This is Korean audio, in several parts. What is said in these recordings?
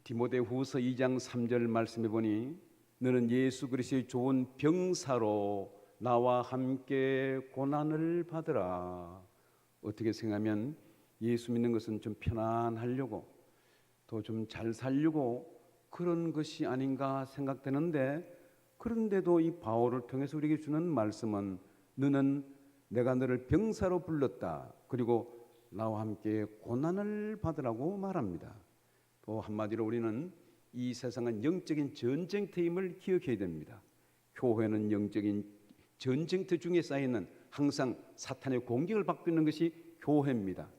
디모데후서 2장 3절 말씀해 보니 너는 예수 그리스도의 좋은 병사로 나와 함께 고난을 받으라. 어떻게 생각하면 예수 믿는 것은 좀 편안하려고 또 좀 잘 살려고 그런 것이 아닌가 생각되는데, 그런데도 이 바울을 통해서 우리에게 주는 말씀은 너는 내가 너를 병사로 불렀다, 그리고 나와 함께 고난을 받으라고 말합니다. 또 한마디로 우리는 이 세상은 영적인 전쟁터임을 기억해야 됩니다. 교회는 영적인 전쟁터 중에 쌓이는 항상 사탄의 공격을 받고 있는 것이 교회입니다.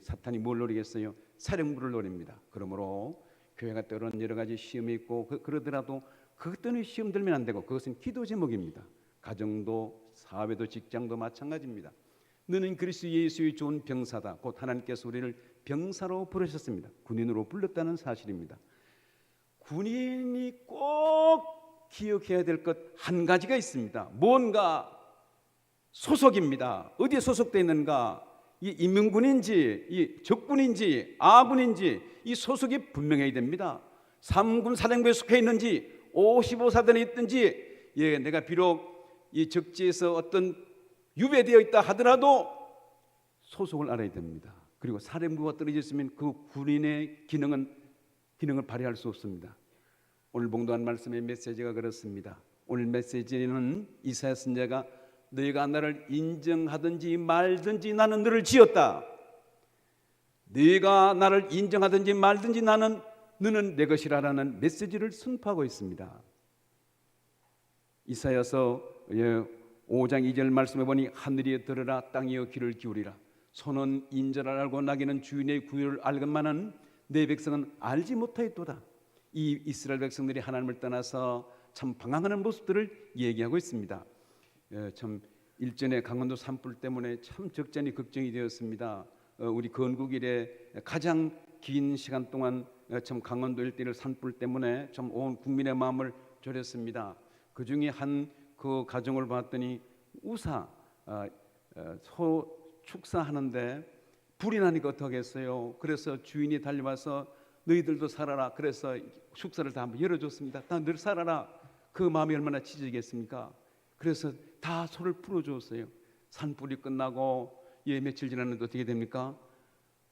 사탄이 뭘 노리겠어요? 사령부를 노립니다. 그러므로 교회가 때로는 여러 가지 시험이 있고 그러더라도 그것 때문에 시험 들면 안 되고, 그것은 기도 제목입니다. 가정도 사회도 직장도 마찬가지입니다. 너는 그리스도 예수의 좋은 병사다. 곧 하나님께서 우리를 병사로 부르셨습니다. 군인으로 불렀다는 사실입니다. 군인이 꼭 기억해야 될 것 한 가지가 있습니다. 뭔가 소속입니다. 어디에 소속되어 있는가? 이 인민군인지 이 적군인지 아군인지 이 소속이 분명해야 됩니다. 3군 사령부에 속해 있는지 55사단에 있든지, 내가 비록 이 적지에서 어떤 유배되어 있다 하더라도 소속을 알아야 됩니다. 그리고 사령부가 떨어져 있으면 그 군인의 기능을 발휘할 수 없습니다. 오늘 봉독한 말씀의 메시지가 그렇습니다. 오늘 메시지는 이사야 선지자가 너희가 나를 인정하든지 말든지 나는 너를 지었다. 너희가 나를 인정하든지 말든지 너는 내 것이라라는 메시지를 선포하고 있습니다. 이사야서 5장 2절 말씀해 보니 하늘이여 들으라, 땅이여 귀를 기울이라. 손은 인자를 알고 나귀는 주인의 구유를 알건만은 내 백성은 알지 못하였도다. 이 이스라엘 백성들이 하나님을 떠나서 참 방황하는 모습들을 얘기하고 있습니다. 참 일전에 강원도 산불 때문에 참 적잖이 걱정이 되었습니다. 우리 건국 이래 가장 긴 시간 동안 참 강원도 일대의 산불 때문에 참 온 국민의 마음을 졸였습니다. 그 중에 한 그 가정을 봤더니 소 축사하는데 불이 나니까 어떡하겠어요. 그래서 주인이 달려와서 너희들도 살아라. 그래서 축사를 다 한번 열어줬습니다. 다 늘 살아라. 그 마음이 얼마나 찢어지겠습니까? 그래서 다 소를 풀어줬어요. 산불이 끝나고 며칠 지났는데 어떻게 됩니까?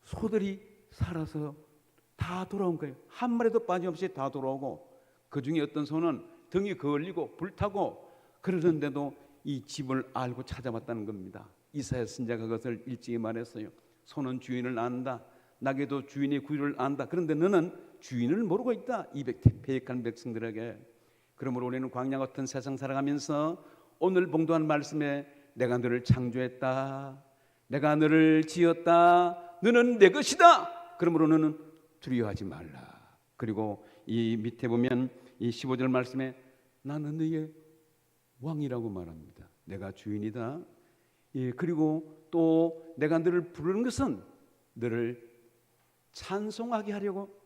소들이 살아서 다 돌아온 거예요. 한 마리도 빠짐없이 다 돌아오고, 그 중에 어떤 소는 등이 걸리고 불타고 그러는데도 이 집을 알고 찾아왔다는 겁니다. 이사야 선지자가 그것을 일찍이 말했어요. 소는 주인을 안다. 나귀도 주인의 구유를 안다. 그런데 너는 주인을 모르고 있다. 이 패역한 백성들에게. 그러므로 우리는 광야 같은 세상 살아가면서 오늘 봉독한 말씀에 내가 너를 창조했다. 내가 너를 지었다. 너는 내 것이다. 그러므로 너는 두려워하지 말라. 그리고 이 밑에 보면 이 15절 말씀에 나는 너의 왕이라고 말합니다. 내가 주인이다. 그리고 또 내가 너를 부르는 것은 너를 찬송하게 하려고,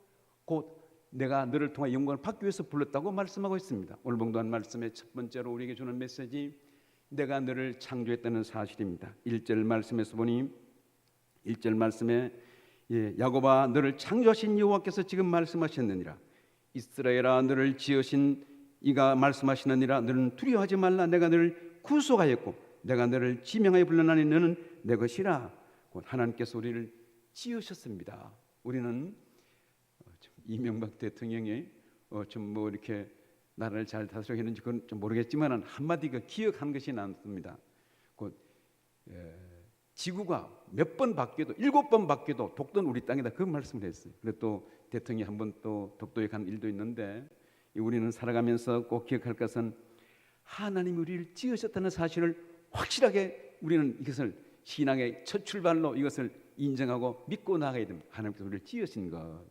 곧 내가 너를 통해 영광을 받기 위해서 불렀다고 말씀하고 있습니다. 오늘 봉독한 말씀의 첫 번째로 우리에게 주는 메시지, 내가 너를 창조했다는 사실입니다. 1절 말씀에서 보니 1절 말씀에 야곱아 너를 창조하신 여호와께서 지금 말씀하셨느니라. 이스라엘아 너를 지으신 이가 말씀하시느니라. 너는 두려워하지 말라. 내가 너를 구속하였고 내가 너를 지명하여 불러나니 너는 내 것이라. 곧 하나님께서 우리를 지으셨습니다. 우리는 이명박 대통령이 좀 이렇게 나라를 잘 다스리는지 그건 좀 모르겠지만 한마디 기억한 것이 남습니다. 곧 지구가 몇 번 바뀌어도 7번 바뀌어도 독도는 우리 땅이다, 그 말씀을 했어요. 그리고 또 대통령이 한 번 또 독도에 간 일도 있는데, 우리는 살아가면서 꼭 기억할 것은 하나님이 우리를 지으셨다는 사실을 확실하게 우리는 이것을 신앙의 첫 출발로 이것을 인정하고 믿고 나가야 됩니다. 하나님께서 우리를 지으신 것,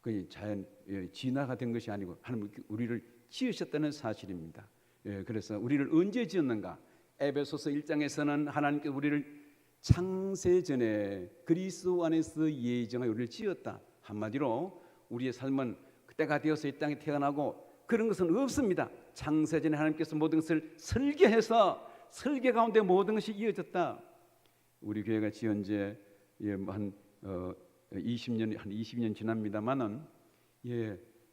그 자연 진화가 된 것이 아니고 하나님 우리를 지으셨다는 사실입니다. 그래서 우리를 언제 지었는가? 에베소서 1장에서는 하나님께서 우리를 창세전에 그리스도 안에서 예정하여 우리를 지었다. 한마디로 우리의 삶은 그때가 되어서 이 땅에 태어나고 그런 것은 없습니다. 창세전에 하나님께서 모든 것을 설계해서 설계 가운데 모든 것이 이어졌다. 우리 교회가 지은 지 한 20년 한 20년 지납니다만은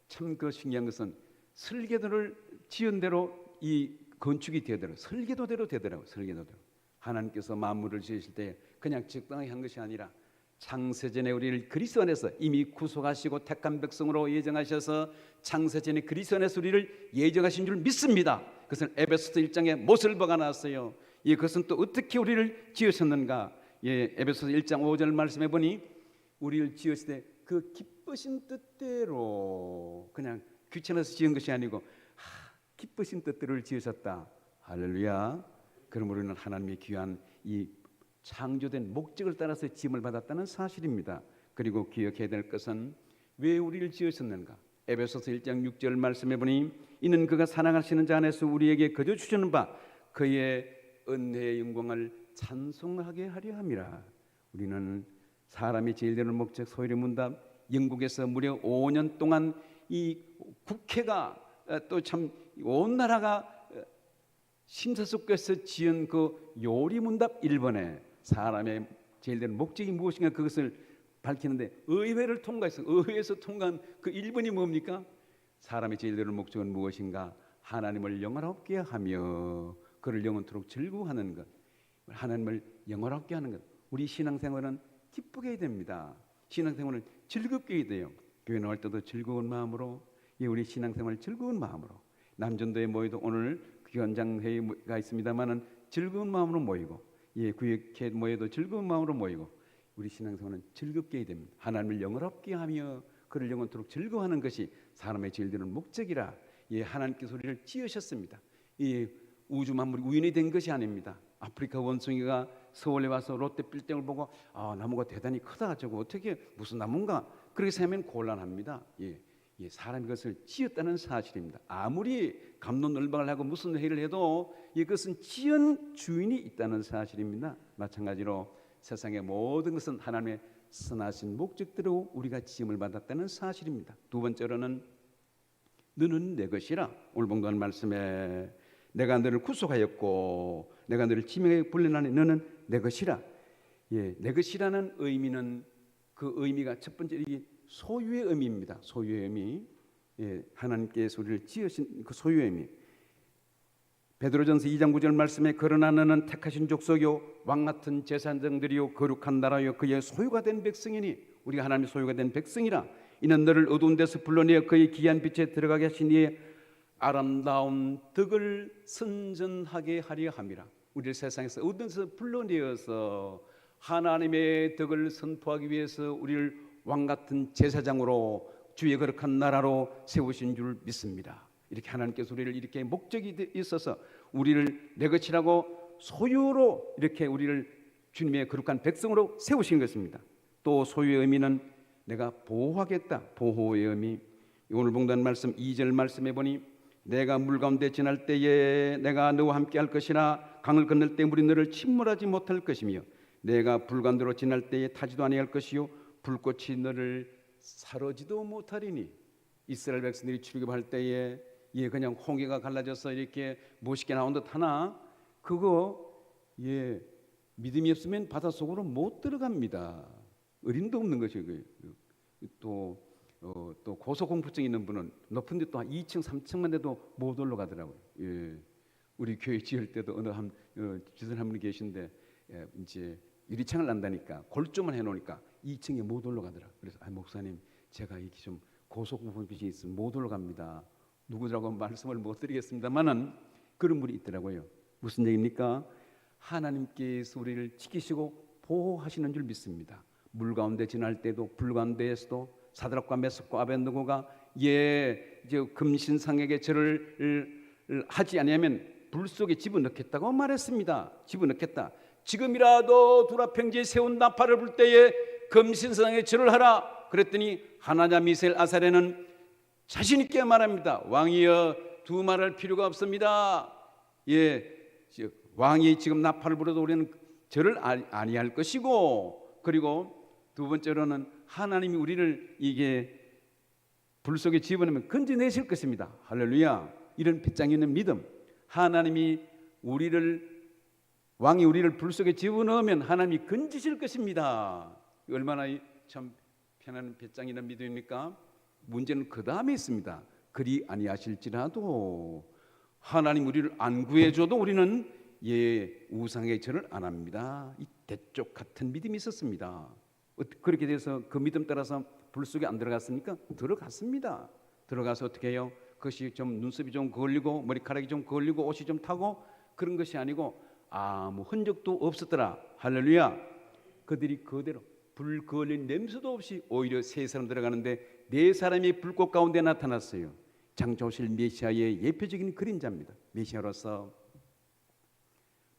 참 그 신기한 것은 설계도를 지은 대로 이 건축이 되더라고요. 설계도대로 되더라고요. 설계도대로. 하나님께서 만물을 지으실 때 그냥 적당히 한 것이 아니라 창세전에 우리를 그리스도 안에서 이미 구속하시고 택한 백성으로 예정하셔서 창세전에 그리스도 안에서 우리를 예정하신 줄 믿습니다. 그것은 에베소서 1장에 못을 박아놨어요. 그것은 또 어떻게 우리를 지으셨는가? 에베소서 1장 5절 말씀해 보니 우리를 지으실 때 그 기쁘신 뜻대로, 그냥 귀찮아서 지은 것이 아니고 기쁘신 뜻대로 지으셨다. 할렐루야. 그러므로 우리는 하나님의 귀한 이 창조된 목적을 따라서 지음을 받았다는 사실입니다. 그리고 기억해야 될 것은 왜 우리를 지으셨는가? 에베소서 1장 6절 말씀해 보니 이는 그가 사랑하시는 자 안에서 우리에게 거저 주시는 바 그의 은혜의 영광을 찬송하게 하려 함이라. 우리는 사람이 제일 되는 목적, 소위의 문답, 영국에서 무려 5년 동안 이 국회가 또 참 온 나라가 심사숙고해서 지은 그 요리문답 1번에 사람의 제일 되는 목적이 무엇인가 그것을 밝히는데 의회를 통과해서 의회에서 통과한 그 1번이 뭡니까? 사람의 제일 되는 목적은 무엇인가? 하나님을 영화롭게 하며 그를 영원토록 즐거워하는 것, 하나님을 영화롭게 하는 것. 우리 신앙생활은 기쁘게 해야 됩니다. 신앙생활은 즐겁게 해야 돼요. 교회 나올 때도 즐거운 마음으로, 우리 신앙생활 즐거운 마음으로. 남전도에 모여도 오늘 위원장 회의가 있습니다만은 즐거운 마음으로 모이고, 구역회 모여도 즐거운 마음으로 모이고, 우리 신앙생활은 즐겁게 해야 됩니다. 하나님을 영화롭게 하며 그를 영원토록 즐거워하는 것이 사람의 제일 되는 목적이라. 하나님께서 우리를 지으셨습니다. 우주 만물이 우연히 된 것이 아닙니다. 아프리카 원숭이가 서울에 와서 롯데 빌딩을 보고 나무가 대단히 크다, 저거 어떻게 무슨 나무인가 그렇게 생각하면 곤란합니다. 사람이 그것을 지었다는 사실입니다. 아무리 갑론을박을 하고 무슨 회의를 해도 이것은 지은 주인이 있다는 사실입니다. 마찬가지로 세상의 모든 것은 하나님의 선하신 목적대로 우리가 지음을 받았다는 사실입니다. 두 번째로는 너는 내 것이라. 오늘 봉독한 말씀에 내가 너를 구속하였고 내가 너를 지명하여 불러나니 너는 내 것이라. 내 것이라는 의미는 그 의미가 첫 번째 이게 소유의 의미입니다. 소유의 의미. 하나님께서 우리를 지으신 그 소유의 의미. 베드로전서 2장 9절 말씀에 그러나 너는 택하신 족속이요 왕 같은 제사장들이요 거룩한 나라요 그의 소유가 된 백성이니, 우리가 하나님의 소유가 된 백성이라. 이는 너를 어두운 데서 불러내어 그의 귀한 빛에 들어가게 하신 이의 아름다운 덕을 선전하게 하려 함이라. 우리를 세상에서 어두운 데서 불러내어서 하나님의 덕을 선포하기 위해서 우리를 왕 같은 제사장으로 주의 거룩한 나라로 세우신 줄 믿습니다. 이렇게 하나님께서 우리를 이렇게 목적이 있어서 우리를 내 것이라고 소유로 이렇게 우리를 주님의 거룩한 백성으로 세우신 것입니다. 또 소유의 의미는 내가 보호하겠다. 보호의 의미. 오늘 봉독한 말씀 2절 말씀해 보니 내가 물 가운데 지날 때에 내가 너와 함께 할 것이나 강을 건널 때 물이 너를 침몰하지 못할 것이며 내가 불 가운데로 지날 때에 타지도 아니할 것이요 불꽃이 너를 사르지도 못하리니. 이스라엘 백성들이 출애굽할 때에 그냥 홍해가 갈라져서 이렇게 멋있게 나온 듯 하나 그거 믿음이 없으면 바닷속으로 못 들어갑니다. 어림도 없는 것이에요. 또 고소공포증 있는 분은 높은 데 또 2층 3층만 돼도 못 올라가더라고요. 우리 교회 지을 때도 어느 지선 한 분이 계신데 이제 유리창을 난다니까 골조만 해놓으니까 2층에 못 올라가더라. 그래서 목사님 제가 이게 좀 고소공포증이 있으면 못 올라갑니다. 누구라고 말씀을 못 드리겠습니다만은 그런 분이 있더라고요. 무슨 얘기입니까? 하나님께서 우리를 지키시고 보호하시는 줄 믿습니다. 물 가운데 지날 때도 불 가운데에서도 사드락과 메삭과 아벳느고가 금신상에게 절을 하지 아니하면 불 속에 집어넣겠다고 말했습니다. 집어넣겠다. 지금이라도 두라평지에 세운 나팔을 불 때에 금신상에 절을 하라. 그랬더니 하나냐 미셀 아사레는 자신 있게 말합니다. 왕이여 두말할 필요가 없습니다. 왕이 지금 나팔을 불어도 우리는 절을 아니할 것이고, 그리고 두 번째로는 하나님이 우리를 이게 불 속에 집어넣으면 건져내실 것입니다. 할렐루야. 이런 배짱 있는 믿음. 하나님이 왕이 우리를 불 속에 집어넣으면 하나님이 건지실 것입니다. 얼마나 참 편안한 배짱이란 믿음입니까? 문제는 그 다음에 있습니다. 그리 아니하실지라도 하나님 우리를 안 구해줘도 우리는 우상의 절을 안 합니다. 이 대쪽 같은 믿음이 있었습니다. 그렇게 돼서 그 믿음 따라서 불 속에 안 들어갔습니까? 들어갔습니다. 들어가서 어떻게 해요? 그것이 좀 눈썹이 좀 걸리고 머리카락이 좀 걸리고 옷이 좀 타고 그런 것이 아니고 아무 흔적도 없었더라. 할렐루야. 그들이 그대로 불 걸린 냄새도 없이 오히려 세 사람 들어가는데 네 사람이 불꽃 가운데 나타났어요. 장조실 메시아의 예표적인 그림자입니다. 메시아로서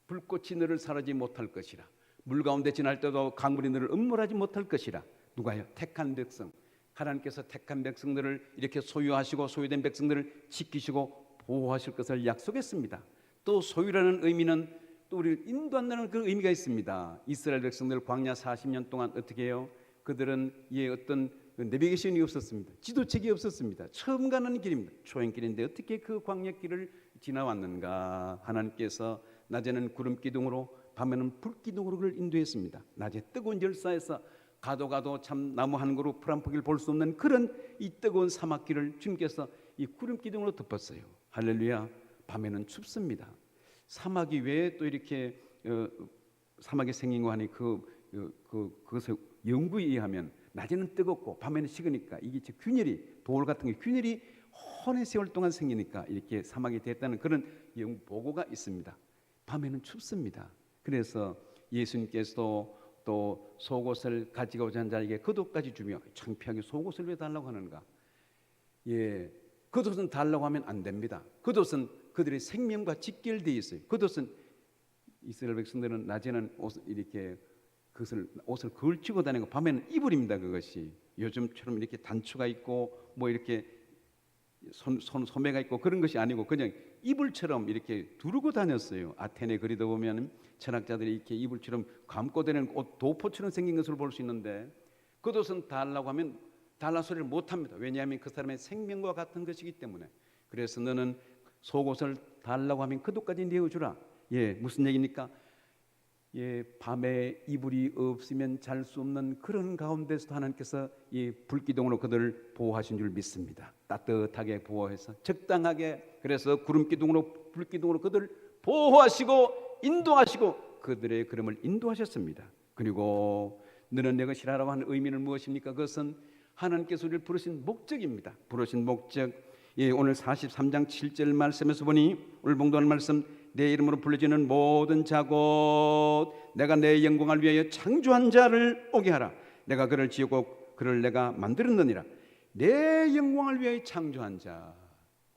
불꽃이 너를 사르지 못할 것이라. 물 가운데 지날 때도 강물이 너를 음몰하지 못할 것이라. 누가요? 택한 백성. 하나님께서 택한 백성들을 이렇게 소유하시고 소유된 백성들을 지키시고 보호하실 것을 약속했습니다. 또 소유라는 의미는 또 우리를 인도한다는 그런 의미가 있습니다. 이스라엘 백성들 광야 40년 동안 어떻게 해요? 그들은 어떤 내비게이션이 없었습니다. 지도책이 없었습니다. 처음 가는 길입니다. 초행길인데 어떻게 그 광야길을 지나왔는가? 하나님께서 낮에는 구름 기둥으로 밤에는 불 기둥으로 그를 인도했습니다. 낮에 뜨거운 열사에서 가도 참 나무 한 그루 풀 한 포기를 볼 수 없는 그런 이 뜨거운 사막길을 주님께서 이 구름 기둥으로 덮었어요. 할렐루야. 밤에는 춥습니다. 사막이 왜 또 이렇게 사막이 생긴 거 하니 그것을 연구에 의하면 낮에는 뜨겁고 밤에는 식으니까 이게 균열이 돌 같은 게 균열이 오랜 세월 동안 생기니까 이렇게 사막이 됐다는 그런 보고가 있습니다. 밤에는 춥습니다. 그래서 예수님께서도 또 속옷을 가지고자 하는 자에게 겉옷까지 주며 창피하게 속옷을 왜 달라고 하는가? 겉옷은 달라고 하면 안 됩니다. 겉옷은 그들의 생명과 직결되어 있어요. 겉옷은 이스라엘 백성들은 낮에는 이렇게 옷을 걸치고 다니고 밤에는 이불입니다. 그것이 요즘처럼 이렇게 단추가 있고 뭐 이렇게 소매가 있고 그런 것이 아니고 그냥 이불처럼 이렇게 두르고 다녔어요. 아테네 거리다 보면 철학자들이 이렇게 이불처럼 감고 다니는 옷 도포처럼 생긴 것을 볼 수 있는데 겉옷은 달라고 하면 달라 소리를 못합니다. 왜냐하면 그 사람의 생명과 같은 것이기 때문에. 그래서 너는 속옷을 달라고 하면 겉옷까지 내어주라. 무슨 얘기입니까? 밤에 이불이 없으면 잘 수 없는 그런 가운데서도 하나님께서 이 불기둥으로 그들을 보호하신 줄 믿습니다. 따뜻하게 보호해서 적당하게, 그래서 구름기둥으로 불기둥으로 그들을 보호하시고 인도하시고 그들의 걸음을 인도하셨습니다. 그리고 너는 내 것이라고 하는 의미는 무엇입니까? 그것은 하나님께서 우리를 부르신 목적입니다. 부르신 목적. 오늘 43장 7절 말씀에서 보니 오늘 봉독하는 말씀, 내 이름으로 불려지는 모든 자곧 내가 내 영광을 위하여 창조한 자를 오게 하라. 내가 그를 지었고 그를 내가 만들었느니라. 내 영광을 위하여 창조한 자.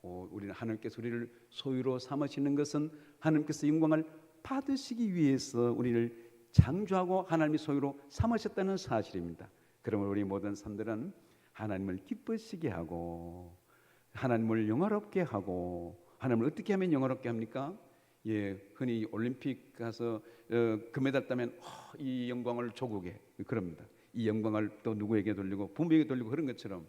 우리는 하나님께서 우리를 소유로 삼으시는 것은 하나님께서 영광을 받으시기 위해서 우리를 창조하고 하나님의 소유로 삼으셨다는 사실입니다. 그러므로 우리 모든 사람들은 하나님을 기쁘시게 하고 하나님을 영화롭게 하고, 하나님을 어떻게 하면 영화롭게 합니까? 흔히 올림픽 가서 금메달 따면 이 영광을 조국에, 그럽니다. 이 영광을 또 누구에게 돌리고 부모에게 돌리고 그런 것처럼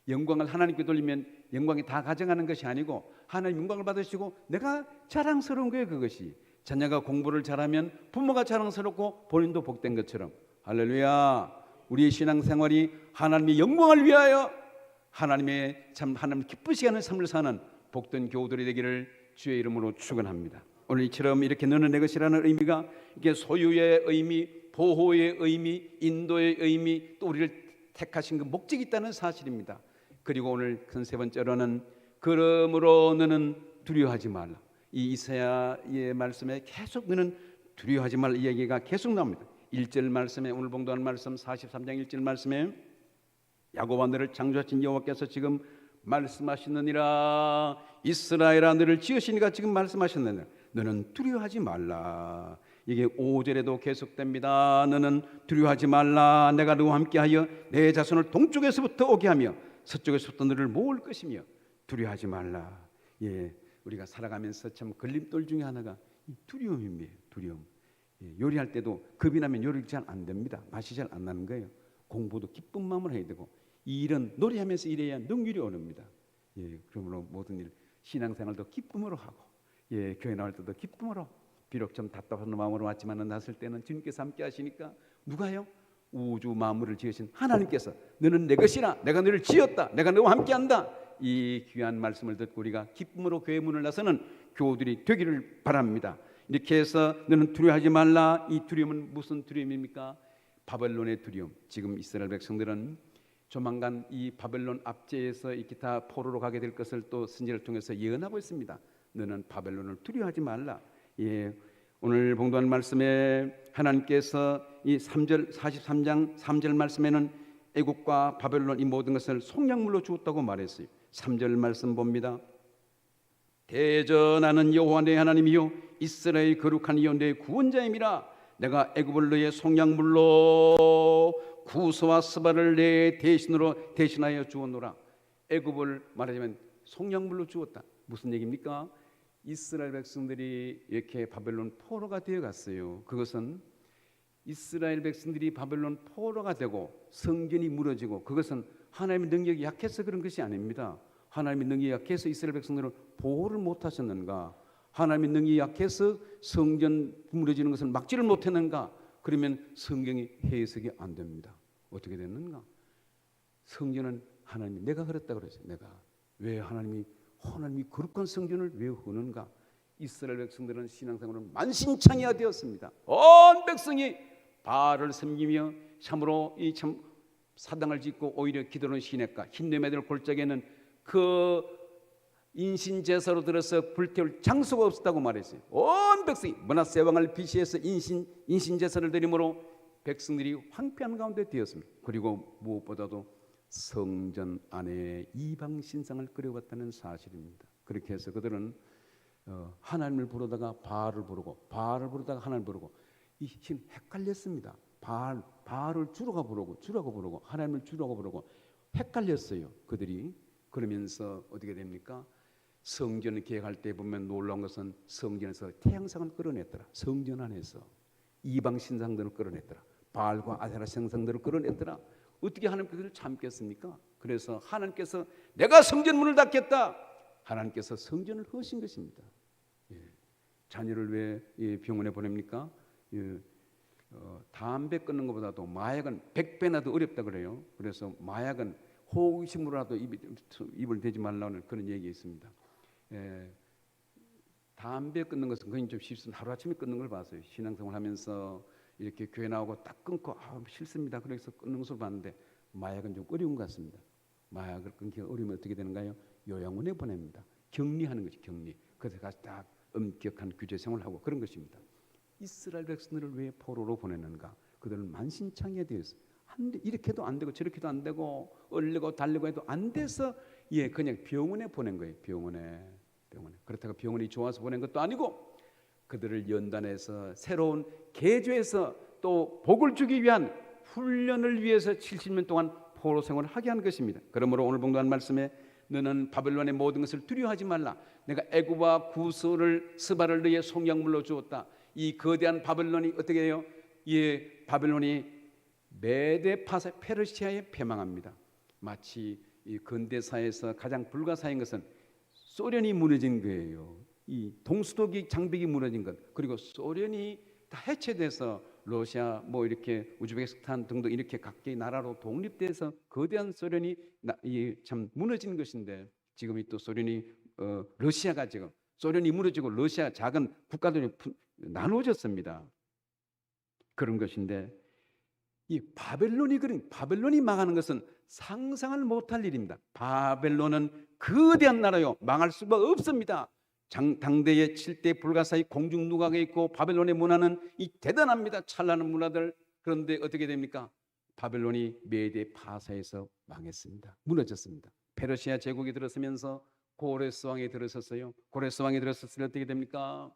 영광을 하나님께 돌리면 영광이 다 가져가는 것이 아니고 하나님 영광을 받으시고 내가 자랑스러운 거예요. 그것이 자녀가 공부를 잘하면 부모가 자랑스럽고 본인도 복된 것처럼. 할렐루야. 우리의 신앙생활이 하나님의 영광을 위하여 하나님의 하나님 기쁘시게 하는 삶을 사는 복된 교우들이 되기를 주의 이름으로 축원합니다. 오늘 이처럼 이렇게 너는 내 것이라는 의미가 이게 소유의 의미, 보호의 의미, 인도의 의미, 또 우리를 택하신 그 목적이 있다는 사실입니다. 그리고 오늘 큰 세 번째로는 그러므로 너는 두려워하지 말라. 이 이사야의 말씀에 계속 너는 두려워하지 말라 이 얘기가 계속 나옵니다. 1절 말씀에, 오늘 봉독한 말씀 43장 1절 말씀에 야곱아 너를 창조하신 여호와께서 지금 말씀하시느니라. 이스라엘아 너를 지으시니까 지금 말씀하셨느니라. 너는 두려워하지 말라. 이게 5절에도 계속됩니다. 너는 두려워하지 말라. 내가 너와 함께하여 내 자손을 동쪽에서부터 오게 하며 서쪽에서부터 너를 모을 것이며 두려워하지 말라. 우리가 살아가면서 참 걸림돌 중에 하나가 이 두려움입니다. 두려움. 요리할 때도 겁이 나면 요리 잘 안 됩니다. 맛이 잘 안 나는 거예요. 공부도 기쁜 마음으로 해야 되고 이 일은 노래하면서 일해야 능률이 오릅니다. 그러므로 모든 일, 신앙생활도 기쁨으로 하고 교회 나올 때도 기쁨으로, 비록 좀 답답한 마음으로 왔지만 나설 때는 주님께서 함께 하시니까 누가요? 우주 만물을 지으신 하나님께서 너는 내 것이라, 내가 너를 지었다, 내가 너와 함께한다. 이 귀한 말씀을 듣고 우리가 기쁨으로 교회 문을 나서는 교우들이 되기를 바랍니다. 이렇게 해서 너는 두려워하지 말라. 이 두려움은 무슨 두려움입니까? 바벨론의 두려움. 지금 이스라엘 백성들은 조만간 이 바벨론 압제에서 이렇게 다 포로로 가게 될 것을 또 선지자를 통해서 예언하고 있습니다. 너는 바벨론을 두려워하지 말라. 예, 오늘 봉독한 말씀에 하나님께서 이 3절 43장 3절 말씀에는 애국과 바벨론 이 모든 것을 속량물로 주었다고 말했어요. 3절 말씀 봅니다. 대전하는 여호와 내 하나님이요 이스라엘 거룩한 이여 내 구원자임이라. 내가 애굽을 너의 속량물로 구소와 스바를 내 대신으로 대신하여 주었노라. 애굽을 말하자면 속량물로 주었다. 무슨 얘기입니까? 이스라엘 백성들이 이렇게 바벨론 포로가 되어 갔어요. 그것은 이스라엘 백성들이 바벨론 포로가 되고 성전이 무너지고, 그것은 하나님의 능력이 약해서 그런 것이 아닙니다. 하나님의 능력이 약해서 이스라엘 백성들을 보호를 못하셨는가? 하나님의 능력이 약해서 성전 무너지는 것을 막지를 못했는가? 그러면 성경이 해석이 안 됩니다. 어떻게 됐는가? 성전은 하나님이 내가 그랬다 그랬어요. 내가 왜 하나님이 거룩한 성전을 왜 허는가? 이스라엘 백성들은 신앙생활은 만신창이가 되었습니다. 온 백성이 바알을 섬기며 참으로 이 참 사당을 짓고 오히려 기도는 시내가 흰내매들 골짜기에는 그 인신제사로 들어서 불태울 장소가 없었다고 말했어요. 온 백성이 므낫세 왕을 비시해서 인신제사를 드림으로 백성들이 황폐한 가운데 되었습니다. 그리고 무엇보다도 성전 안에 이방 신상을 끓여왔다는 사실입니다. 그렇게 해서 그들은 하나님을 부르다가 바알을 부르고, 바알을 부르다가 하나님을 부르고, 이 힘 헷갈렸습니다. 바알을 주라고 부르고 하나님을 주라고 부르고 헷갈렸어요. 그들이. 그러면서 어떻게 됩니까? 성전을 계획할 때 보면 놀라운 것은 성전에서 태양상을 끌어냈더라. 성전 안에서 이방 신상들을 끌어냈더라. 바알과 아세라 신상들을 끌어냈더라. 어떻게 하나님께서 그를 참겠습니까? 그래서 하나님께서 내가 성전 문을 닫겠다. 하나님께서 성전을 허신 것입니다. 예. 자녀를 왜 병원에 보냅니까? 담배 끊는 것보다도 마약은 100배나 더 어렵다 그래요. 그래서 마약은 호흡식물이라도 입을 대지 말라는 그런 얘기 있습니다. 담배 끊는 것은 그냥 좀 쉽습니다. 하루아침에 끊는 걸 봤어요. 신앙생활 하면서 이렇게 교회 나오고 딱 끊고 싫습니다. 그래서 끊는 것을 봤는데 마약은 좀 어려운 것 같습니다. 마약을 끊기 어려우면 어떻게 되는가요? 요양원에 보냅니다. 격리하는 것이 격리. 그래서 가서 딱 엄격한 규제 생활을 하고 그런 것입니다. 이스라엘 백성들을 왜 포로로 보내는가? 그들은 만신창이에 대해서 이렇게도 안 되고 저렇게도 안 되고 얼리고 달리고 해도 안 돼서 그냥 병원에 보낸 거예요. 병원에. 그렇다고 병원이 좋아서 보낸 것도 아니고 그들을 연단해서 새로운 계주에서 또 복을 주기 위한 훈련을 위해서 70년 동안 포로 생활을 하게 한 것입니다. 그러므로 오늘 봉독한 말씀에 너는 바벨론의 모든 것을 두려워하지 말라. 내가 애굽과 구스를 스바를 너의 속량물로 주었다. 이 거대한 바벨론이 어떻게 해요? 바벨론이 메데 파사 페르시아에 패망합니다. 마치 이 근대사에서 가장 불가사인 것은 소련이 무너진 거예요. 이 동수도기 장벽이 무너진 것, 그리고 소련이 다 해체돼서 러시아 이렇게 우즈베키스탄 등등 이렇게 각기 나라로 독립돼서 거대한 소련이 참 무너진 것인데, 지금이 또 소련이 러시아가 지금 소련이 무너지고 러시아 작은 국가들이 나눠졌습니다. 그런 것인데 이 바벨론이 망하는 것은 상상을 못할 일입니다. 바벨론은 거대한 나라요, 망할 수가 없습니다. 당대의 7대 불가사의 공중누각에 있고 바벨론의 문화는 이 대단합니다. 찬란한 문화들. 그런데 어떻게 됩니까? 바벨론이 메대 파사에서 망했습니다. 무너졌습니다. 페르시아 제국이 들어서면서 고레스 왕이 들어섰어요. 고레스 왕이 들어섰을 때 어떻게 됩니까?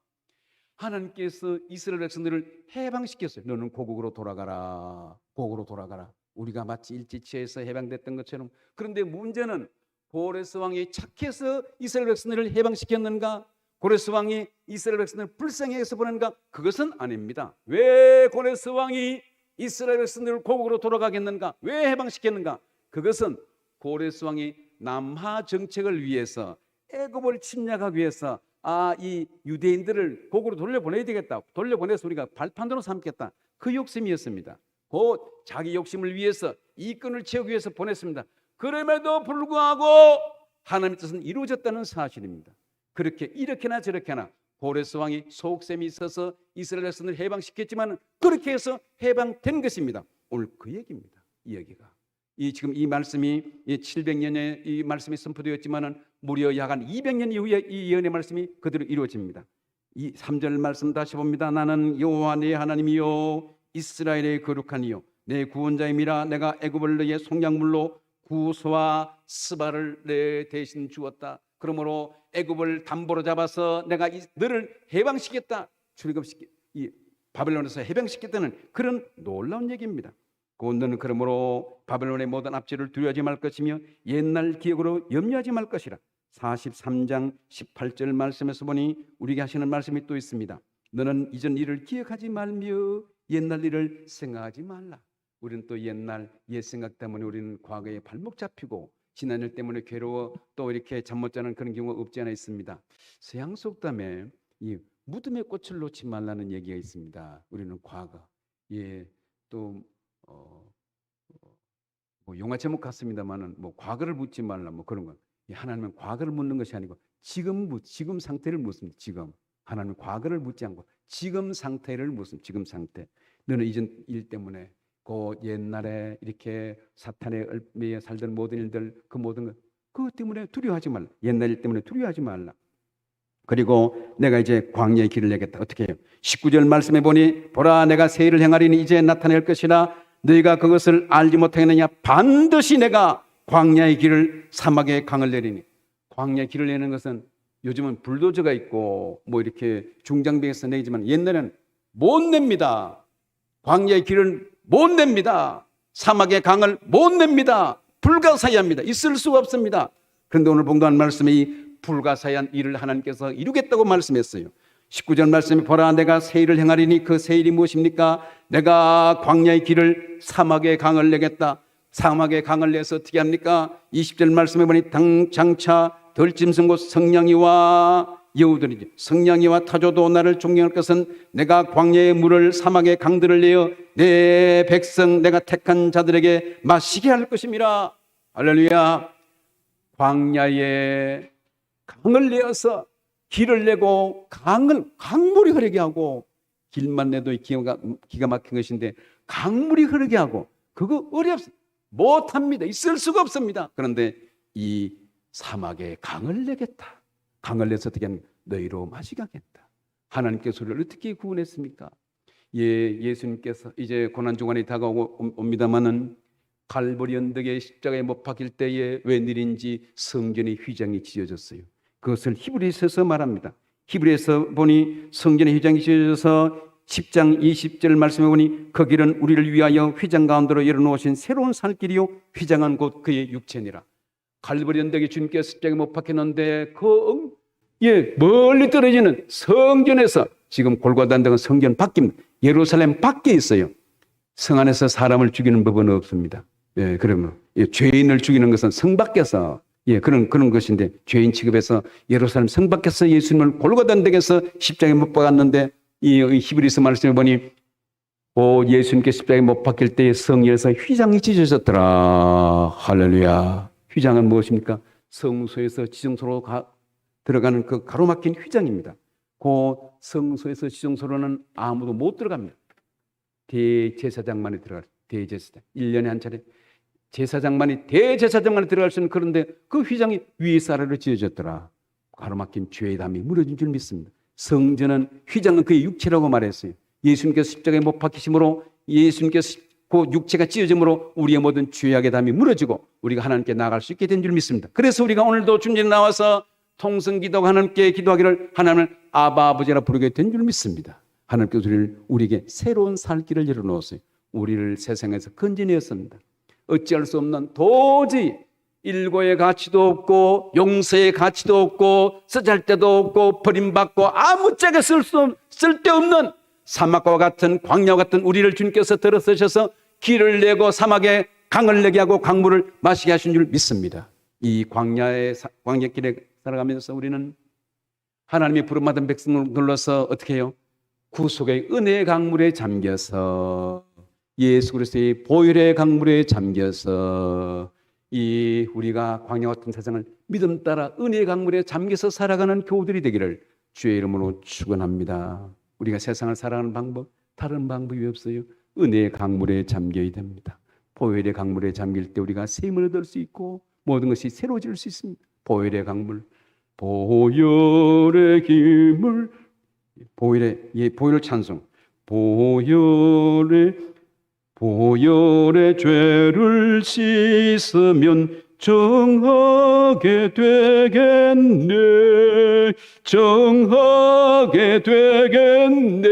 하나님께서 이스라엘 백성들을 해방시켰어요. 너는 고국으로 돌아가라. 고국으로 돌아가라. 우리가 마치 일제치에서 해방됐던 것처럼. 그런데 문제는 고레스 왕이 착해서 이스라엘 백성들을 해방시켰는가? 고레스 왕이 이스라엘 백성들을 불쌍히 해서 보낸가? 그것은 아닙니다. 왜 고레스 왕이 이스라엘 백성들을 고국으로 돌아가겠는가? 왜 해방시켰는가? 그것은 고레스 왕이 남하 정책을 위해서, 애굽을 침략하기 위해서 이 유대인들을 고국으로 돌려보내야 되겠다. 돌려보내서 우리가 발판으로 삼겠다. 그 욕심이었습니다. 곧 자기 욕심을 위해서 이 끈을 채우기 위해서 보냈습니다. 그럼에도 불구하고 하나님의 뜻은 이루어졌다는 사실입니다. 그렇게 이렇게나 저렇게나 고레스 왕이 속셈이 있어서 이스라엘 백성을 해방시켰지만 그렇게 해서 해방된 것입니다. 오늘 그 얘기입니다. 이 얘기가 지금 이 말씀이 700년에 이 말씀이 선포되었지만은 무려 약 한 200년 이후에 이 예언의 말씀이 그대로 이루어집니다. 이 3절 말씀 다시 봅니다. 나는 여호와 네 하나님이요 이스라엘의 거룩한 이요 내 구원자임이라. 내가 애굽을 너의 속량물로 구소와 스바를 내 대신 주었다. 그러므로 애굽을 담보로 잡아서 내가 너를 해방시켰다. 출애굽시키 이 바벨론에서 해방시켰다는 그런 놀라운 얘기입니다. 곧 너는 그러므로 바벨론의 모든 압제를 두려워하지 말 것이며 옛날 기억으로 염려하지 말 것이라. 43장 18절 말씀에서 보니 우리에게 하시는 말씀이 또 있습니다. 너는 이전 일을 기억하지 말며 옛날 일을 생각하지 말라. 우리는 또 옛날 옛 생각 때문에 우리는 과거에 발목 잡히고 지난 일 때문에 괴로워 또 이렇게 잠 못 자는 그런 경우가 없지 않아 있습니다. 서양 속담에 이 무덤의 꽃을 놓지 말라는 얘기가 있습니다. 우리는 과거 또 뭐 영화 제목 같습니다만은 뭐 과거를 묻지 말라 뭐 그런 거. 하나님은 과거를 묻는 것이 아니고 지금 상태를 묻습니다. 지금 하나님은 과거를 묻지 않고 지금 상태를 묻습니다. 지금 상태. 너는 이전 일 때문에 그 옛날에 이렇게 사탄의 얼매에 살던 모든 일들 그 모든 것 그것 때문에 두려워하지 말라. 옛날 일 때문에 두려워하지 말라. 그리고 내가 이제 광야의 길을 내겠다. 어떻게 해요? 19절 말씀해 보니 보라 내가 새 일을 행하리니 이제 나타낼 것이라. 너희가 그것을 알지 못하겠느냐. 반드시 내가 광야의 길을 사막의 강을 내리니. 광야의 길을 내는 것은 요즘은 불도저가 있고 뭐 이렇게 중장비에서 내지만 옛날에는 못 냅니다. 광야의 길을 못 냅니다. 사막의 강을 못 냅니다. 불가사의합니다. 있을 수가 없습니다. 그런데 오늘 봉독한 말씀에 이 불가사의한 일을 하나님께서 이루겠다고 말씀했어요. 19절 말씀에 보라 내가 새 일을 행하리니 그 새 일이 무엇입니까? 내가 광야의 길을 사막의 강을 내겠다. 사막의 강을 내서 어떻게 합니까? 20절 말씀에 보니 장차 덜짐승 곧 성냥이와 여우들이지 성냥이와 타조도 나를 존경할 것은 내가 광야의 물을 사막의 강들을 내어 내 백성 내가 택한 자들에게 마시게 할 것임이라. 할렐루야. 광야에 강을 내어서 길을 내고 강물이 흐르게 하고 길만 내도 기가 막힌 것인데 강물이 흐르게 하고 그거 어렵습니다. 못합니다. 있을 수가 없습니다. 그런데 이 사막에 강을 내겠다. 강을 내서 어떻게 하면 너희로 마시게 하겠다. 하나님께서 우리를 어떻게 구원했습니까? 예수님께서 이제 고난주간이 다가오고 옵니다마는 갈보리 언덕에 십자가에 못 박힐 때에 웬일인지 성전의 휘장이 찢어졌어요. 그것을 히브리서에서 말합니다. 히브리서 보니 성전의 휘장이 찢어져서 10장 20절 말씀해 보니 그 길은 우리를 위하여 휘장 가운데로 열어놓으신 새로운 살 길이요 휘장은 곧 그의 육체니라. 갈보리 언덕에 주님께서 십자가에 못 박혔는데 멀리 떨어지는 성전에서 지금 골고다 언덕은 성전 밖입니다. 예루살렘 밖에 있어요. 성 안에서 사람을 죽이는 법은 없습니다. 그러면 죄인을 죽이는 것은 성 밖에서 그런 것인데 죄인 취급해서 예루살렘 성 밖에서 예수님을 골고다 언덕에서 십자가에 못 박았는데 이 히브리서 말씀해 보니 예수님께 십자가에 못 박힐 때에 성전에서 휘장이 찢어졌더라. 할렐루야. 휘장은 무엇입니까? 성소에서 지성소로 들어가는 그 가로막힌 휘장입니다. 그 성소에서 지성소로는 아무도 못 들어갑니다. 대제사장만이 들어갈 대제사장 1년에 한 차례 제사장만이 대제사장만이 들어갈 수 있는 그런데 그 휘장이 위에서 아래로 지어졌더라. 가로막힌 죄의 담이 무너진 줄 믿습니다. 성전은 휘장은 그의 육체라고 말했어요. 예수님께서 십자가에 못 박히심으로 예수님께서 그 육체가 찢어짐으로 우리의 모든 죄악의 담이 무너지고 우리가 하나님께 나아갈 수 있게 된 줄 믿습니다. 그래서 우리가 오늘도 주님께 나와서 통성기도하고 하나님께 기도하기를 하나님을 아바 아버지라 부르게 된 줄 믿습니다. 하나님께서 우리에게 새로운 살 길을 열어놓았어요. 우리를 세상에서 건져내었습니다. 어찌할 수 없는 도저히 일고의 가치도 없고 용서의 가치도 없고 쓰잘데도 없고 버림받고 아무짝에 쓸데없는 사막과 같은 광야와 같은 우리를 주님께서 들어서셔서 길을 내고 사막에 강을 내게 하고 강물을 마시게 하신 줄 믿습니다. 이 광야길에 살아가면서 우리는 하나님의 부름받은 백성을 눌러서 어떻게 해요? 구속의 은혜의 강물에 잠겨서 예수 그리스도의 보혈의 강물에 잠겨서 이 우리가 광야 같은 세상을 믿음 따라 은혜의 강물에 잠겨서 살아가는 교우들이 되기를 주의 이름으로 축원합니다. 우리가 세상을 살아가는 방법 다른 방법이 없어요. 은혜의 강물에 잠겨야 됩니다. 보혈의 강물에 잠길 때 우리가 샘을 얻을 수 있고 모든 것이 새로워질 수 있습니다. 보혈의 강물, 보혈의 기물, 보혈의 찬송, 보혈의 죄를 씻으면 정하게 되겠네. 정하게 되겠네.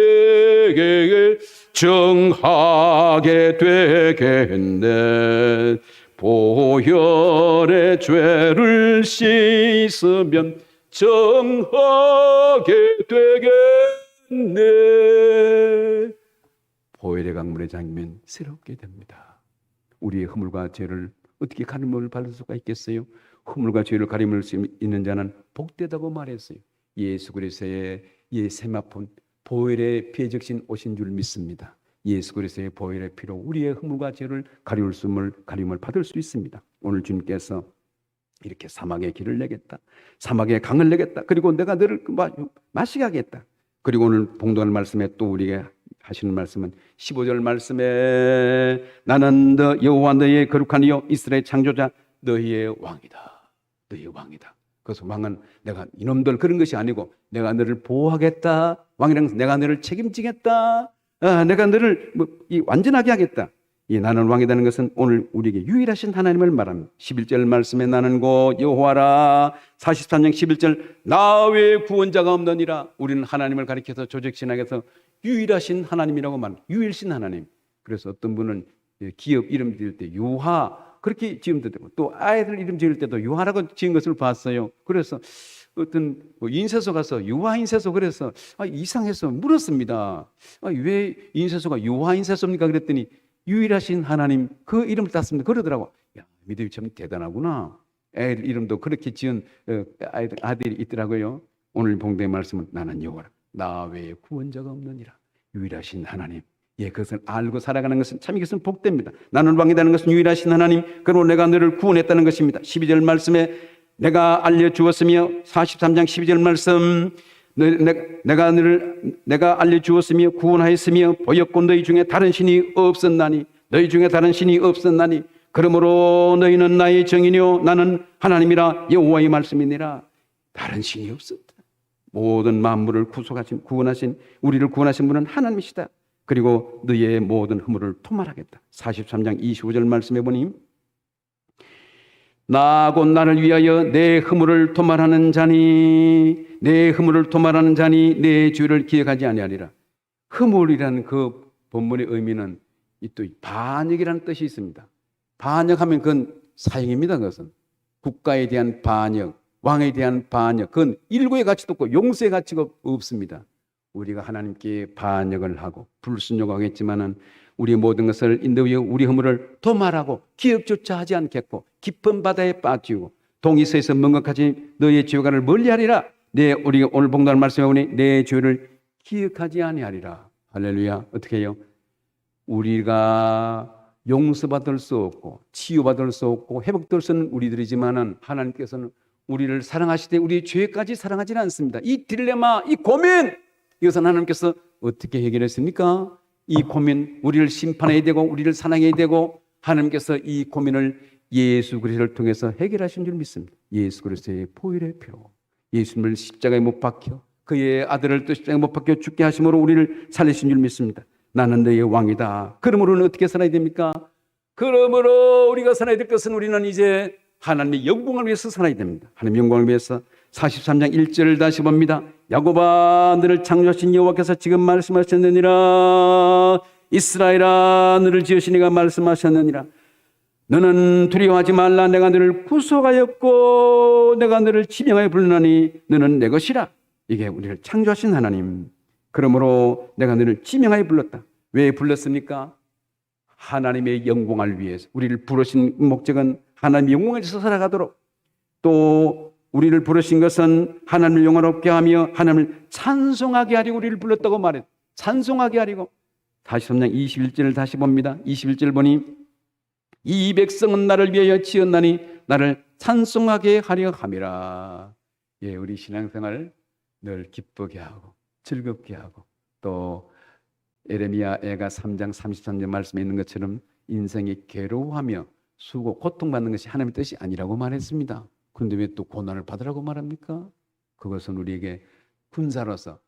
정하게 되겠네. 보혈의 죄를 씻으면 정하게 되겠네. 보혈의 강물에 잠기면 새롭게 됩니다. 우리의 허물과 죄를 어떻게 가림을 받을 수가 있겠어요? 허물과 죄를 가림을 수 있는 자는 복되다고 말했어요. 예수 그리스도의 세마폰 보혈의 피에 적신 오신 줄 믿습니다. 예수 그리스도의 보혈의 피로 우리의 허물과 죄를 가림을 받을 수 있습니다. 오늘 주님께서 이렇게 사막에 길을 내겠다, 사막에 강을 내겠다, 그리고 내가 너를 마시게 하겠다. 그리고 오늘 봉독하는 말씀에 또 우리에게 하시는 말씀은 15절 말씀에 나는 너 여호와 너희의 거룩한 이여 이스라엘 창조자 너희의 왕이다. 너희의 왕이다. 그래서 왕은 내가 이놈들 그런 것이 아니고 내가 너를 보호하겠다. 왕이란 것은 내가 너를 책임지겠다. 내가 너를 완전하게 하겠다. 나는 왕이라는 것은 오늘 우리에게 유일하신 하나님을 말합니다. 11절 말씀에 나는 곧 여호와라. 43장 11절 나 외에 구원자가 없느니라. 우리는 하나님을 가리켜서 조직신학에서 유일하신 하나님이라고 말합니다. 유일신 하나님. 그래서 어떤 분은 기업 이름 지을 때 유하 그렇게 지으면 되고 또 아이들 이름 지을 때도 유하라고 지은 것을 봤어요. 그래서 어떤 인쇄소 가서 유하 인쇄소 그래서 이상해서 물었습니다. 왜 인쇄소가 유하 인쇄소입니까? 그랬더니 유일하신 하나님 그 이름을 땄습니다. 그러더라고. 야, 믿음이 참 대단하구나. 애들 이름도 그렇게 지은 아들이 있더라고요. 오늘 봉독의 말씀은 나는 여호와라. 나 외에 구원자가 없느니라. 유일하신 하나님. 그것을 알고 살아가는 것은 참 이것은 복됩니다. 나는 왕이라는 것은 유일하신 하나님, 그리고 내가 너를 구원했다는 것입니다. 12절 말씀에 내가 알려주었으며 43장 12절 말씀 내가 알려주었으며 구원하였으며 보였고 너희 중에 다른 신이 없었나니 그러므로 너희는 나의 정인이요 나는 하나님이라 여호와의 말씀이니라. 다른 신이 없었다. 모든 만물을 구원하신 우리를 구원하신 분은 하나님이시다. 그리고 너희의 모든 허물을 토말하겠다. 43장 25절 말씀해 보니 나 곧 나를 위하여 내 허물을 토말하는 자니 내 죄를 기억하지 아니하리라. 허물이라는 그 본문의 의미는 또 반역이라는 뜻이 있습니다. 반역하면 그건 사형입니다. 그것은 국가에 대한 반역, 왕에 대한 반역, 그건 일구의 가치도 없고 용서의 가치가 없습니다. 우리가 하나님께 반역을 하고 불순종하겠지만은 우리 모든 것을 인도하여 우리 허물을 도말하고 기억조차 하지 않겠고 깊은 바다에 빠지고 동이서에서 멍각하지 너의 죄가를 멀리하리라. 우리가 오늘 봉독할 말씀에 보니 내 죄를 기억하지 아니하리라. 할렐루야. 어떻게 해요? 우리가 용서받을 수 없고 치유받을 수 없고 회복될 수 없는 우리들이지만은 하나님께서는 우리를 사랑하시되 우리의 죄까지 사랑하지는 않습니다. 이 딜레마, 이 고민, 이것은 하나님께서 어떻게 해결했습니까? 이 고민, 우리를 심판해야 되고 우리를 사랑해야 되고 하나님께서 이 고민을 예수 그리스도를 통해서 해결하신 줄 믿습니다. 예수 그리스도의 보혈의 피로 예수님을 십자가에 못 박혀 그의 아들을 또 십자가에 못 박혀 죽게 하심으로 우리를 살리신 줄 믿습니다. 나는 너의 왕이다. 그러므로는 어떻게 살아야 됩니까? 그러므로 우리가 살아야 될 것은 우리는 이제 하나님의 영광을 위해서 살아야 됩니다. 하나님의 영광을 위해서 43장 1절을 다시 봅니다. 야곱아 너를 창조하신 여호와께서 지금 말씀하셨느니라. 이스라엘아 너를 지으신 이가 말씀하셨느니라. 너는 두려워하지 말라. 내가 너를 구속하였고 내가 너를 지명하여 부르나니 너는 내 것이라. 이게 우리를 창조하신 하나님. 그러므로 내가 너를 지명하여 불렀다. 왜 불렀습니까? 하나님의 영광을 위해서. 우리를 부르신 목적은 하나님의 영광을 위해서 살아가도록, 또 우리를 부르신 것은 하나님을 영화롭게 하며 하나님을 찬송하게 하려고 우리를 불렀다고 말했다. 찬송하게 하려고. 43장 21절을 다시 봅니다. 21절 보니 이 백성은 나를 위하여 지었나니 나를 찬송하게 하려 함이라. 예, 우리 신앙생활 늘 기쁘게 하고 즐겁게 하고, 또 에레미야 애가 3장 33절 말씀에 있는 것처럼 인생이 괴로워하며 수고 고통받는 것이 하나님의 뜻이 아니라고 말했습니다. 그런데 왜 또 고난을 받으라고 말합니까? 그것은 우리에게 군사로서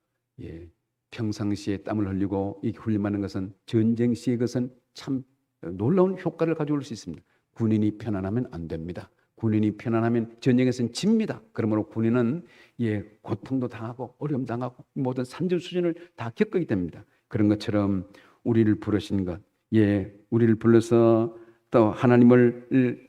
평상시에 땀을 흘리고 이 훈련하는 것은 전쟁 시의 것은 참 놀라운 효과를 가져올 수 있습니다. 군인이 편안하면 안 됩니다. 군인이 편안하면 전쟁에서는 집니다. 그러므로 군인은 고통도 당하고 어려움 당하고 모든 산전수전을 다 겪게 됩니다. 그런 것처럼 우리를 부르신 것, 우리를 불러서 또 하나님을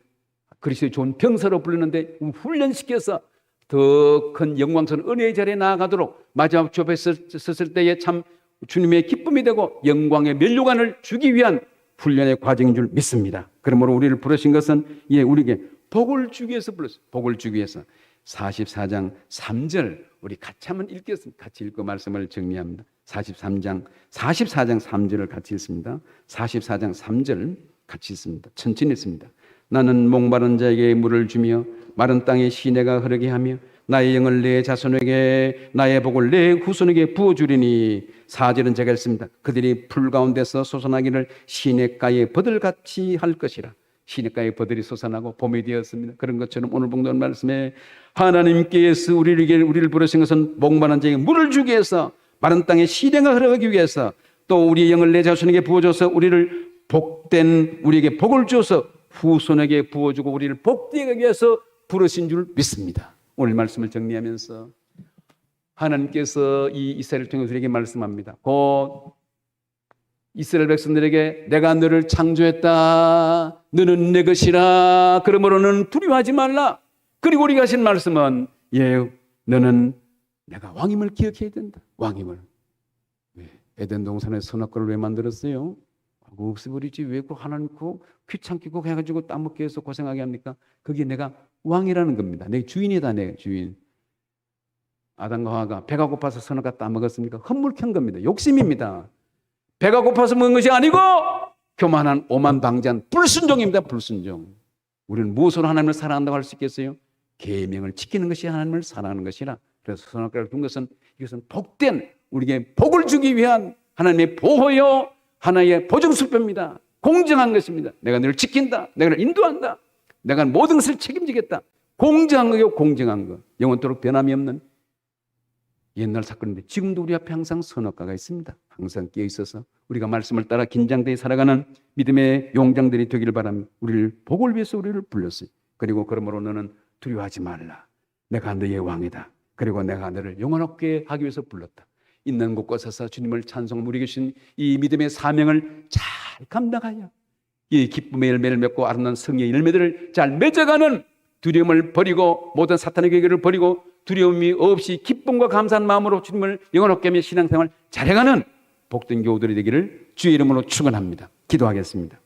그리스도의 좋은 병사로 부르는데 훈련시켜서 더 큰 영광스러운 은혜의 자리에 나아가도록 마지막 주 앞에 섰을 때에 참 주님의 기쁨이 되고 영광의 면류관을 주기 위한 훈련의 과정인 줄 믿습니다. 그러므로 우리를 부르신 것은 우리에게 복을 주기 위해서 불렀어요. 복을 주기 위해서. 44장 3절 우리 같이 한번 읽겠습니다. 같이 읽고 말씀을 정리합니다. 44장 3절을 같이 읽습니다. 44장 3절 같이 읽습니다. 천천히 읽습니다. 나는 목마른 자에게 물을 주며 마른 땅에 시내가 흐르게 하며 나의 영을 내 자손에게 나의 복을 내 후손에게 부어주리니. 4절은 제가 읽습니다. 그들이 풀 가운데서 솟아나기를 시냇가에 버들같이 할 것이라. 시냇가에 버들이 솟아나고 봄이 되었습니다. 그런 것처럼 오늘 본문 말씀에 하나님께서 우리를 부르신 것은 목마른 자에게 물을 주기 위해서, 마른 땅에 시내가 흐르기 위해서, 또 우리의 영을 내 자손에게 부어줘서 우리를 복된 우리에게 복을 주어서 후손에게 부어주고 우리를 복되게 하기 위해서 부르신 줄 믿습니다. 오늘 말씀을 정리하면서 하나님께서 이 이스라엘을 통해 우리에게 말씀합니다. 곧 이스라엘 백성들에게 내가 너를 창조했다. 너는 내 것이라. 그러므로 너는 두려워하지 말라. 그리고 우리가 하신 말씀은 너는 내가 왕임을 기억해야 된다. 왕임을. 에덴 동산의 선악과를 왜 만들었어요? 없애버리지. 왜 그 하나님 그 귀찮게 그 해가지고 따먹게 해서 고생하게 합니까? 그게 내가 왕이라는 겁니다. 내 주인이다. 내 주인. 아담과 하와가 배가 고파서 선악과 따먹었습니까? 헛물캔 겁니다. 욕심입니다. 배가 고파서 먹은 것이 아니고 교만한 오만방자한 불순종입니다. 불순종. 우리는 무엇으로 하나님을 사랑한다고 할 수 있겠어요? 계명을 지키는 것이 하나님을 사랑하는 것이라. 그래서 선악과를 둔 것은 이것은 복된 우리에게 복을 주기 위한 하나님의 보호요 하나의 보증수표입니다. 공정한 것입니다. 내가 너를 지킨다. 내가 너를 인도한다. 내가 모든 것을 책임지겠다. 공정한 거요, 공정한 거. 영원토록 변함이 없는 옛날 사건인데 지금도 우리 앞에 항상 선악과가 있습니다. 항상 끼어 있어서 우리가 말씀을 따라 긴장되게 살아가는 믿음의 용장들이 되기를 바랍니다. 우리를 복을 위해서 우리를 불렀어요. 그리고 그러므로 너는 두려워하지 말라. 내가 너의 왕이다. 그리고 내가 너를 영원하게 하기 위해서 불렀다. 있는 곳과 서서 주님을 찬송하며 우리 계신 이 믿음의 사명을 잘 감당하여 이 기쁨의 열매를 맺고 아름다운 성의 열매들을 잘 맺어가는 두려움을 버리고 모든 사탄의 계획을 버리고 두려움이 없이 기쁨과 감사한 마음으로 주님을 영원하게 하며 신앙생활 잘해가는 복된 교우들이 되기를 주의 이름으로 축원합니다. 기도하겠습니다.